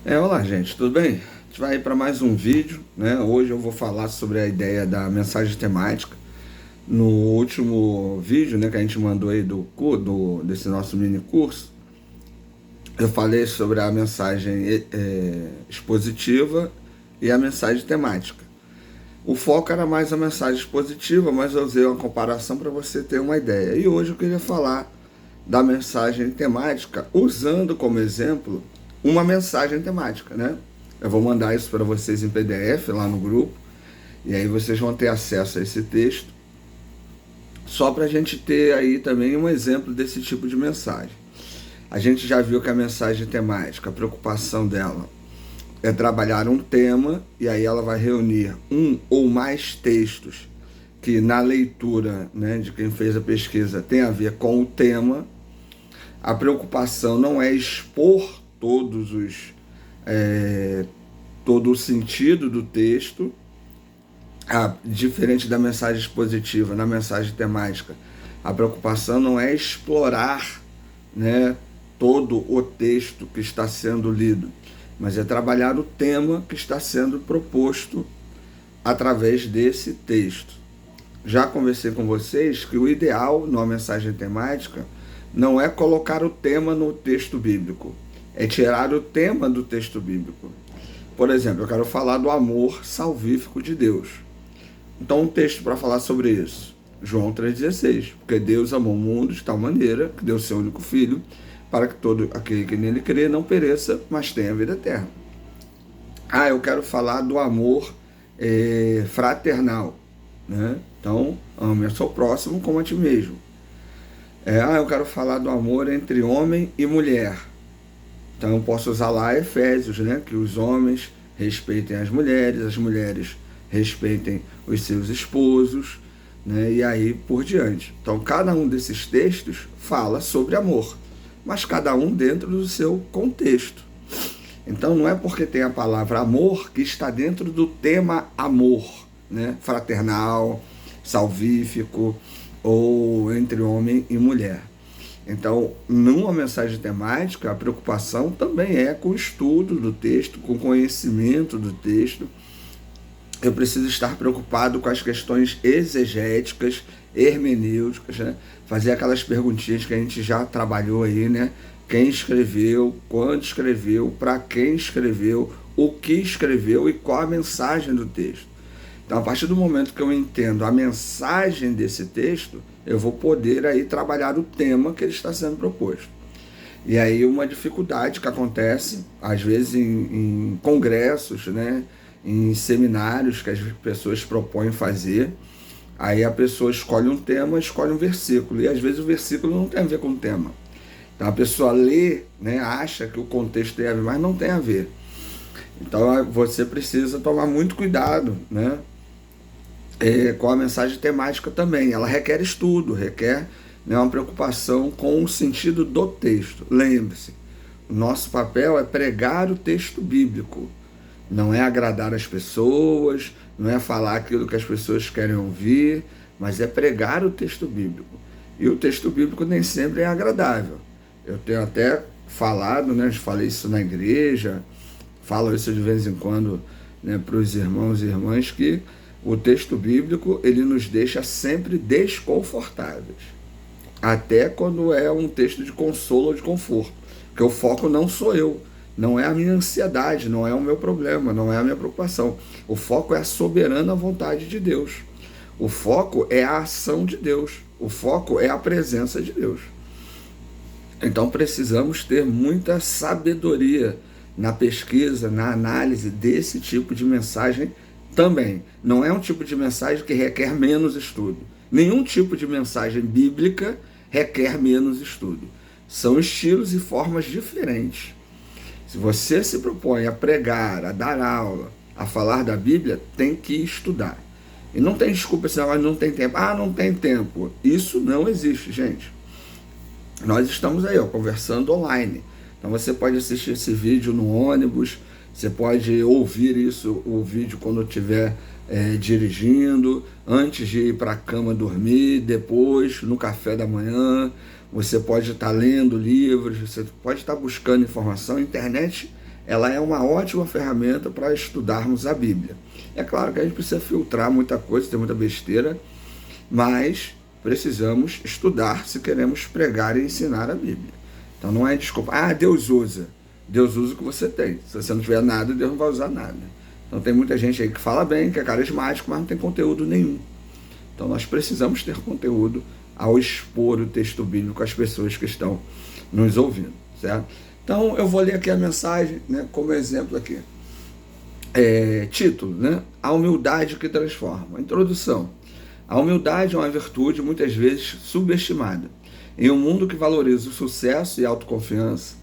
Olá gente, tudo bem? A gente vai para mais um vídeo, né? Hoje eu vou falar sobre a ideia da mensagem temática. No último vídeo, né, que a gente mandou aí desse nosso mini curso, eu falei sobre a mensagem expositiva e a mensagem temática. O foco era mais a mensagem expositiva, mas eu usei uma comparação para você ter uma ideia. E hoje eu queria falar da mensagem temática, usando como exemplo uma mensagem temática, né? Eu vou mandar isso para vocês em PDF lá no grupo, e aí vocês vão ter acesso a esse texto, só para a gente ter aí também um exemplo desse tipo de mensagem. A gente já viu que a mensagem temática, a preocupação dela é trabalhar um tema, e aí ela vai reunir um ou mais textos que na leitura, né, de quem fez a pesquisa tem a ver com o tema. A preocupação não é expor todo o sentido do texto, diferente da mensagem expositiva. Na mensagem temática, a preocupação não é explorar, né, todo o texto que está sendo lido, mas é trabalhar o tema que está sendo proposto através desse texto. Já conversei com vocês que o ideal numa mensagem temática não é colocar o tema no texto bíblico, é tirar o tema do texto bíblico. Por exemplo, eu quero falar do amor salvífico de Deus. Então, um texto para falar sobre isso, João 3,16, porque Deus amou o mundo de tal maneira que deu seu único filho, para que todo aquele que nele crê não pereça, mas tenha vida eterna. Eu quero falar do amor fraternal, né? Então, ame ao seu próximo como a ti mesmo. Eu quero falar do amor entre homem e mulher. Então eu posso usar lá Efésios, né? Que os homens respeitem as mulheres respeitem os seus esposos, né? E aí por diante. Então cada um desses textos fala sobre amor, mas cada um dentro do seu contexto. Então não é porque tem a palavra amor que está dentro do tema amor, né? Fraternal, salvífico, ou entre homem e mulher. Então, numa mensagem temática, a preocupação também é com o estudo do texto, com o conhecimento do texto. Eu preciso estar preocupado com as questões exegéticas, hermenêuticas, né? Fazer aquelas perguntinhas que a gente já trabalhou aí, né? Quem escreveu, quando escreveu, para quem escreveu, o que escreveu e qual a mensagem do texto. Então, a partir do momento que eu entendo a mensagem desse texto, eu vou poder aí trabalhar o tema que ele está sendo proposto. E aí uma dificuldade que acontece, às vezes em congressos, né, em seminários que as pessoas propõem fazer, aí a pessoa escolhe um tema, escolhe um versículo, e às vezes o versículo não tem a ver com o tema. Então a pessoa lê, né, acha que o contexto tem a ver, mas não tem a ver. Então você precisa tomar muito cuidado, né, com a mensagem temática também. Ela requer estudo, requer, né, uma preocupação com o sentido do texto. Lembre-se, o nosso papel é pregar o texto bíblico, não é agradar as pessoas, não é falar aquilo que as pessoas querem ouvir, mas é pregar o texto bíblico. E o texto bíblico nem sempre é agradável. Eu tenho até falado, né, falei isso na igreja, falo isso de vez em quando, né, para os irmãos e irmãs, que o texto bíblico ele nos deixa sempre desconfortáveis, até quando é um texto de consolo ou de conforto, porque o foco não sou eu, não é a minha ansiedade, não é o meu problema, não é a minha preocupação. O foco é a soberana vontade de Deus, o foco é a ação de Deus, o foco é a presença de Deus. Então precisamos ter muita sabedoria na pesquisa, na análise desse tipo de mensagem também. Não é um tipo de mensagem que requer menos estudo. Nenhum tipo de mensagem bíblica requer menos estudo. São estilos e formas diferentes. Se você se propõe a pregar, a dar aula, a falar da Bíblia, tem que estudar. E não tem desculpa se não tem tempo. Não tem tempo. Isso não existe, gente. Nós estamos aí, conversando online. Então você pode assistir esse vídeo no ônibus, você pode ouvir o vídeo quando estiver dirigindo, antes de ir para a cama dormir, depois, no café da manhã. Você pode estar lendo livros, você pode estar buscando informação. A internet ela é uma ótima ferramenta para estudarmos a Bíblia. É claro que a gente precisa filtrar muita coisa, tem muita besteira, mas precisamos estudar se queremos pregar e ensinar a Bíblia. Então não é desculpa, Deus usa o que você tem. Se você não tiver nada, Deus não vai usar nada. Então tem muita gente aí que fala bem, que é carismático, mas não tem conteúdo nenhum. Então nós precisamos ter conteúdo ao expor o texto bíblico às pessoas que estão nos ouvindo, certo? Então eu vou ler aqui a mensagem, né, como exemplo aqui. Título, né? A humildade que transforma. Introdução. A humildade é uma virtude muitas vezes subestimada. Em um mundo que valoriza o sucesso e a autoconfiança,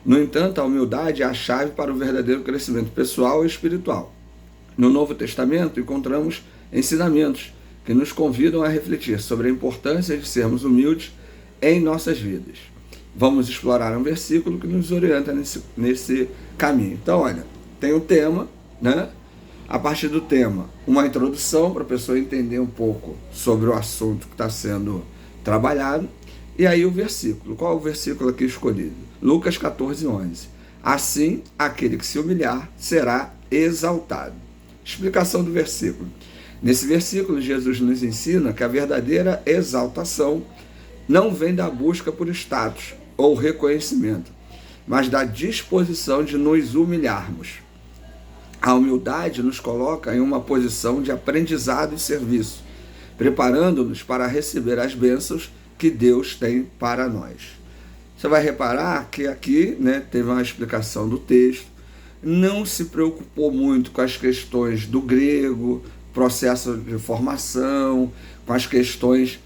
no entanto, a humildade é a chave para o verdadeiro crescimento pessoal e espiritual. No Novo Testamento encontramos ensinamentos que nos convidam a refletir sobre a importância de sermos humildes em nossas vidas. Vamos explorar um versículo que nos orienta nesse caminho. Então, olha, tem um tema, né? A partir do tema, uma introdução para a pessoa entender um pouco sobre o assunto que está sendo trabalhado. E aí o versículo. Qual é o versículo aqui escolhido? Lucas 14:11. Assim, aquele que se humilhar será exaltado. Explicação do versículo. Nesse versículo, Jesus nos ensina que a verdadeira exaltação não vem da busca por status ou reconhecimento, mas da disposição de nos humilharmos. A humildade nos coloca em uma posição de aprendizado e serviço, preparando-nos para receber as bênçãos que Deus tem para nós. Você vai reparar que aqui, né, teve uma explicação do texto, não se preocupou muito com as questões do grego, processo de formação, com as questões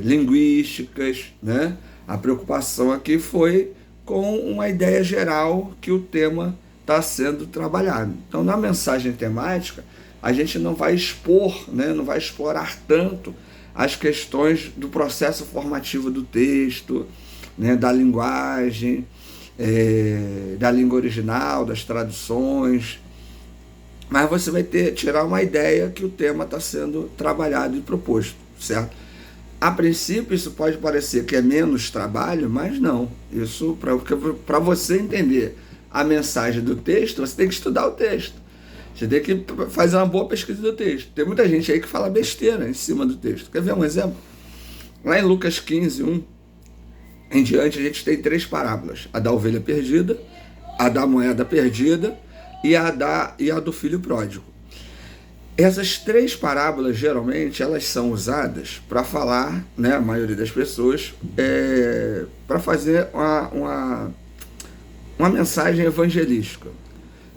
linguísticas, né? A preocupação aqui foi com uma ideia geral que o tema está sendo trabalhado. Então, na mensagem temática, a gente não vai expor, né, não vai explorar tanto as questões do processo formativo do texto, né, da linguagem, da língua original, das traduções, mas você vai tirar uma ideia que o tema está sendo trabalhado e proposto, certo? A princípio isso pode parecer que é menos trabalho, mas não. Isso para você entender a mensagem do texto, você tem que estudar o texto. Você tem que fazer uma boa pesquisa do texto. Tem muita gente aí que fala besteira em cima do texto. Quer ver um exemplo? Lá em Lucas 15:1 em diante, a gente tem 3 parábolas. A da ovelha perdida, a da moeda perdida e a do filho pródigo. Essas 3 parábolas, geralmente, elas são usadas para falar, né, a maioria das pessoas, para fazer uma mensagem evangelística.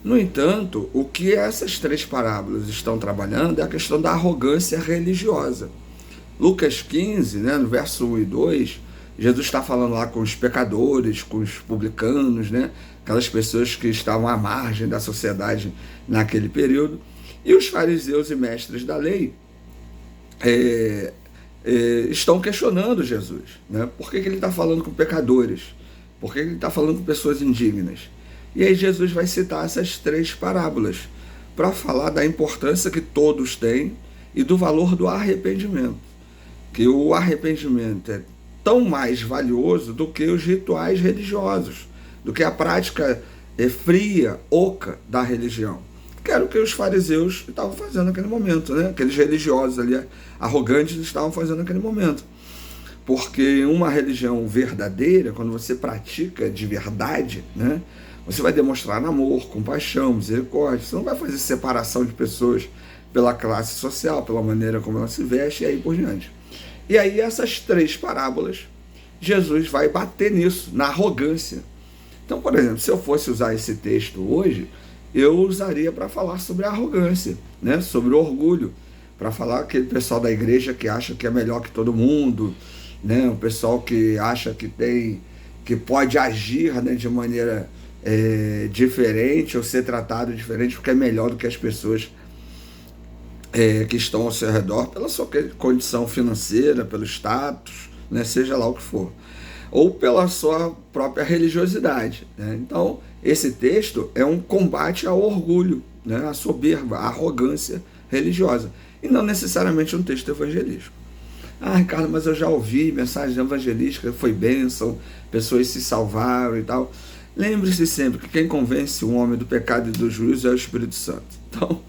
No entanto, o que essas 3 parábolas estão trabalhando é a questão da arrogância religiosa. Lucas 15, né, no verso 1 e 2, Jesus está falando lá com os pecadores, com os publicanos, né, aquelas pessoas que estavam à margem da sociedade naquele período. E os fariseus e mestres da lei estão questionando Jesus, né? Por que ele está falando com pecadores? Por que ele está falando com pessoas indignas? E aí Jesus vai citar essas 3 parábolas para falar da importância que todos têm e do valor do arrependimento. Que o arrependimento é tão mais valioso do que os rituais religiosos, do que a prática fria, oca da religião. Que era o que os fariseus estavam fazendo naquele momento, né? Aqueles religiosos ali, arrogantes, estavam fazendo naquele momento. Porque uma religião verdadeira, quando você pratica de verdade, né, você vai demonstrar amor, compaixão, misericórdia. Você não vai fazer separação de pessoas pela classe social, pela maneira como ela se veste e aí por diante. E aí essas 3 parábolas, Jesus vai bater nisso, na arrogância. Então, por exemplo, se eu fosse usar esse texto hoje, eu usaria para falar sobre a arrogância, né? Sobre o orgulho, para falar aquele pessoal da igreja que acha que é melhor que todo mundo, né? O pessoal que acha que pode agir, né, de maneira diferente ou ser tratado diferente porque é melhor do que as pessoas que estão ao seu redor pela sua condição financeira, pelo status, né, seja lá o que for, ou pela sua própria religiosidade, né? Então, esse texto é um combate ao orgulho, né, à soberba, à arrogância religiosa, e não necessariamente um texto evangelístico. Ricardo, mas eu já ouvi mensagem evangelística, foi bênção, pessoas se salvaram e tal. Lembre-se sempre que quem convence um homem do pecado e do juízo é o Espírito Santo. Então,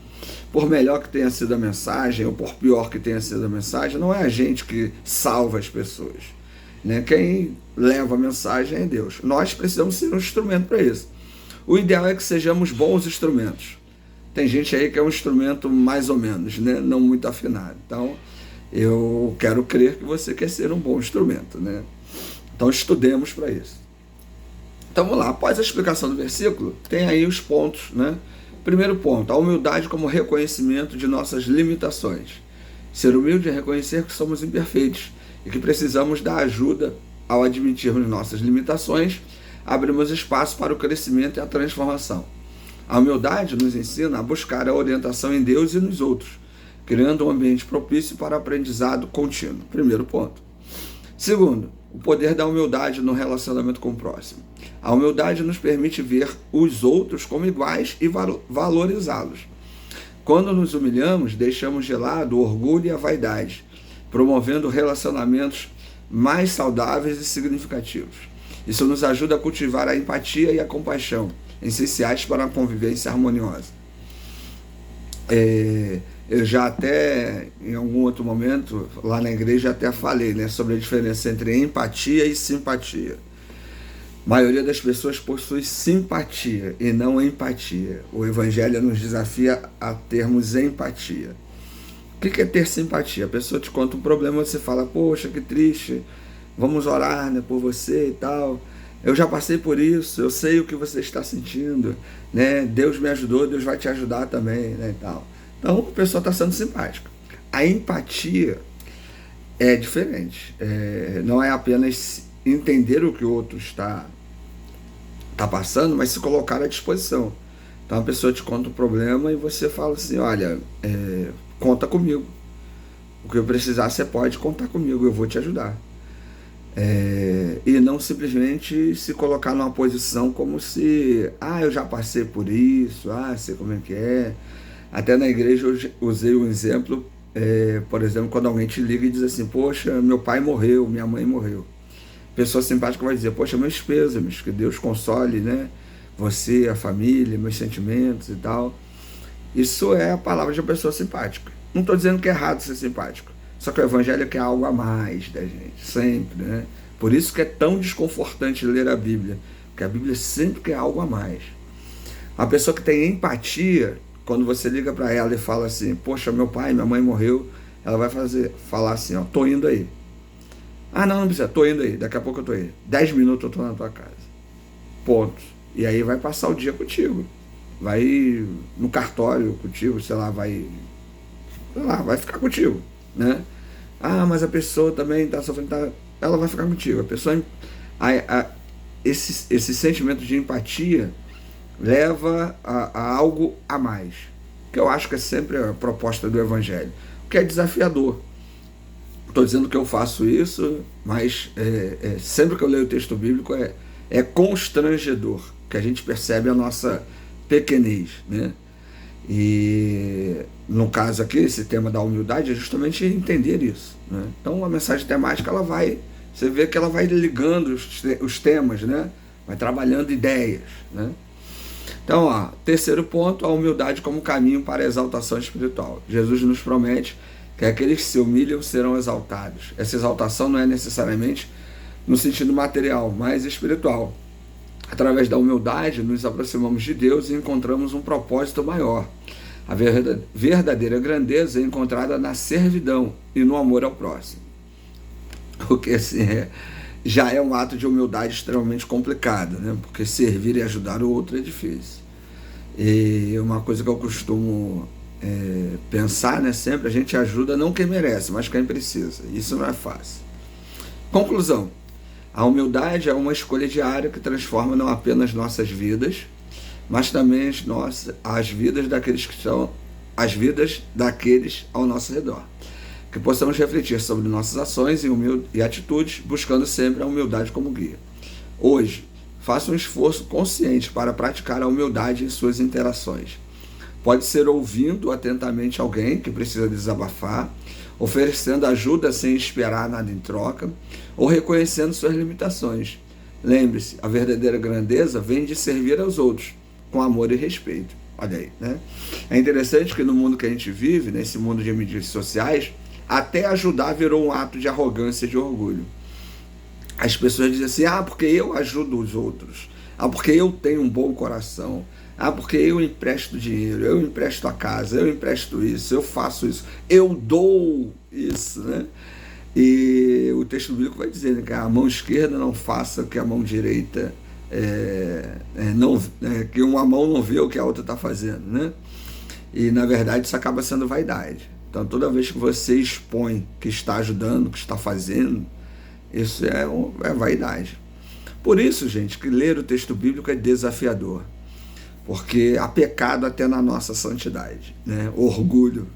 por melhor que tenha sido a mensagem, ou por pior que tenha sido a mensagem, não é a gente que salva as pessoas, né? Quem leva a mensagem é Deus. Nós precisamos ser um instrumento para isso. O ideal é que sejamos bons instrumentos. Tem gente aí que é um instrumento mais ou menos, né? Não muito afinado. Então, eu quero crer que você quer ser um bom instrumento, né? Então, estudemos para isso. Então, vamos lá. Após a explicação do versículo, tem aí os pontos, né? Primeiro ponto, a humildade como reconhecimento de nossas limitações. Ser humilde é reconhecer que somos imperfeitos e que precisamos da ajuda. Ao admitirmos nossas limitações, abrimos espaço para o crescimento e a transformação. A humildade nos ensina a buscar a orientação em Deus e nos outros, criando um ambiente propício para o aprendizado contínuo. Primeiro ponto. Segundo, o poder da humildade no relacionamento com o próximo. A humildade nos permite ver os outros como iguais e valorizá-los. Quando nos humilhamos, deixamos de lado o orgulho e a vaidade, promovendo relacionamentos mais saudáveis e significativos. Isso nos ajuda a cultivar a empatia e a compaixão, essenciais para a convivência harmoniosa. Eu já até, em algum outro momento, lá na igreja, até falei, né, sobre a diferença entre empatia e simpatia. A maioria das pessoas possui simpatia e não empatia. O Evangelho nos desafia a termos empatia. O que é ter simpatia? A pessoa te conta um problema, você fala, poxa, que triste, vamos orar, né, por você e tal. Eu já passei por isso, eu sei o que você está sentindo, né? Deus me ajudou, Deus vai te ajudar também, né, e tal. Então, a pessoa está sendo simpática. A empatia é diferente. Não é apenas entender o que o outro está passando, mas se colocar à disposição. Então, a pessoa te conta um problema e você fala assim, olha, conta comigo. O que eu precisar, você pode contar comigo, eu vou te ajudar. E não simplesmente se colocar numa posição como se, eu já passei por isso, sei como é que é. Até na igreja eu usei um exemplo, por exemplo, quando alguém te liga e diz assim, poxa, meu pai morreu, minha mãe morreu. A pessoa simpática vai dizer, poxa, meus pêsames, que Deus console, né, você, a família, meus sentimentos e tal. Isso é a palavra de uma pessoa simpática. Não estou dizendo que é errado ser simpático, só que o evangelho quer algo a mais da gente, sempre, né? Por isso que é tão desconfortante ler a Bíblia, porque a Bíblia sempre quer algo a mais. A pessoa que tem empatia, quando você liga para ela e fala assim, poxa, meu pai, minha mãe morreu, ela vai falar assim, tô indo aí. Não precisa, tô indo aí, daqui a pouco eu tô aí. 10 minutos eu tô na tua casa. Ponto. E aí vai passar o dia contigo. Vai no cartório contigo, vai ficar contigo, né? Mas a pessoa também está sofrendo, ela vai ficar contigo. A pessoa, esse sentimento de empatia leva a algo a mais, que eu acho que é sempre a proposta do Evangelho, que é desafiador. Estou dizendo que eu faço isso, mas sempre que eu leio o texto bíblico é constrangedor, que a gente percebe a nossa pequenez, né? E no caso aqui, esse tema da humildade é justamente entender isso, né? Então a mensagem temática, você vê que ela vai ligando os temas, né? Vai trabalhando ideias, né? Então, terceiro ponto, a humildade como caminho para a exaltação espiritual. Jesus nos promete que aqueles que se humilham serão exaltados. Essa exaltação não é necessariamente no sentido material, mas espiritual. Através da humildade, nos aproximamos de Deus e encontramos um propósito maior. A verdadeira grandeza é encontrada na servidão e no amor ao próximo. O que assim, já é um ato de humildade extremamente complicado, né? Porque servir e ajudar o outro é difícil. E uma coisa que eu costumo pensar, né, sempre, a gente ajuda não quem merece, mas quem precisa. Isso não é fácil. Conclusão. A humildade é uma escolha diária que transforma não apenas nossas vidas, mas também as vidas daqueles ao nosso redor. Que possamos refletir sobre nossas ações e atitudes, buscando sempre a humildade como guia. Hoje, faça um esforço consciente para praticar a humildade em suas interações. Pode ser ouvindo atentamente alguém que precisa desabafar, oferecendo ajuda sem esperar nada em troca, ou reconhecendo suas limitações. Lembre-se, a verdadeira grandeza vem de servir aos outros, com amor e respeito. Olha aí, né? É interessante que no mundo que a gente vive, nesse mundo de mídias sociais, até ajudar virou um ato de arrogância e de orgulho. As pessoas dizem assim, porque eu ajudo os outros, porque eu tenho um bom coração, porque eu empresto dinheiro, eu empresto a casa, eu empresto isso, eu faço isso, eu dou isso, né? E o texto bíblico vai dizer, né, que a mão esquerda não faça o que a mão direita que uma mão não vê o que a outra está fazendo, né? E na verdade isso acaba sendo vaidade. Então toda vez que você expõe que está ajudando, que está fazendo, isso é vaidade. Por isso, gente, que ler o texto bíblico é desafiador, porque há pecado até na nossa santidade, né? Orgulho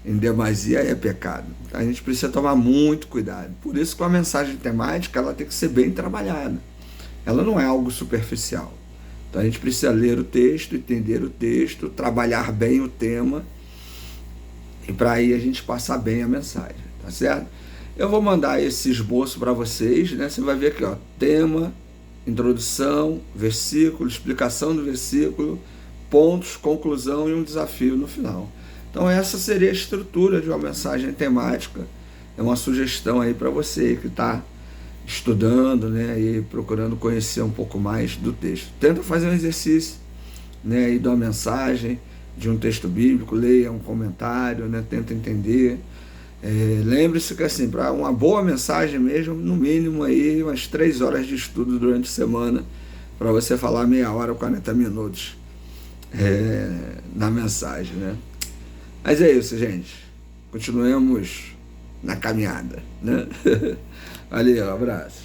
em demasia é pecado. A gente precisa tomar muito cuidado. Por isso que a mensagem temática ela tem que ser bem trabalhada. Ela não é algo superficial. Então a gente precisa ler o texto, entender o texto, trabalhar bem o tema e para aí a gente passar bem a mensagem, tá certo? Eu vou mandar esse esboço para vocês, né? Você vai ver aqui, ó, tema, introdução, versículo, explicação do versículo, pontos, conclusão e um desafio no final. Então essa seria a estrutura de uma mensagem temática. É uma sugestão aí para você que está estudando, né, e procurando conhecer um pouco mais do texto. Tenta fazer um exercício, né, aí de uma mensagem, de um texto bíblico, leia um comentário, né, tenta entender. Lembre-se que assim, para uma boa mensagem mesmo, no mínimo aí umas 3 horas de estudo durante a semana, para você falar meia hora, 40 minutos na mensagem, né? Mas é isso, gente. Continuemos na caminhada, né? Valeu, abraço.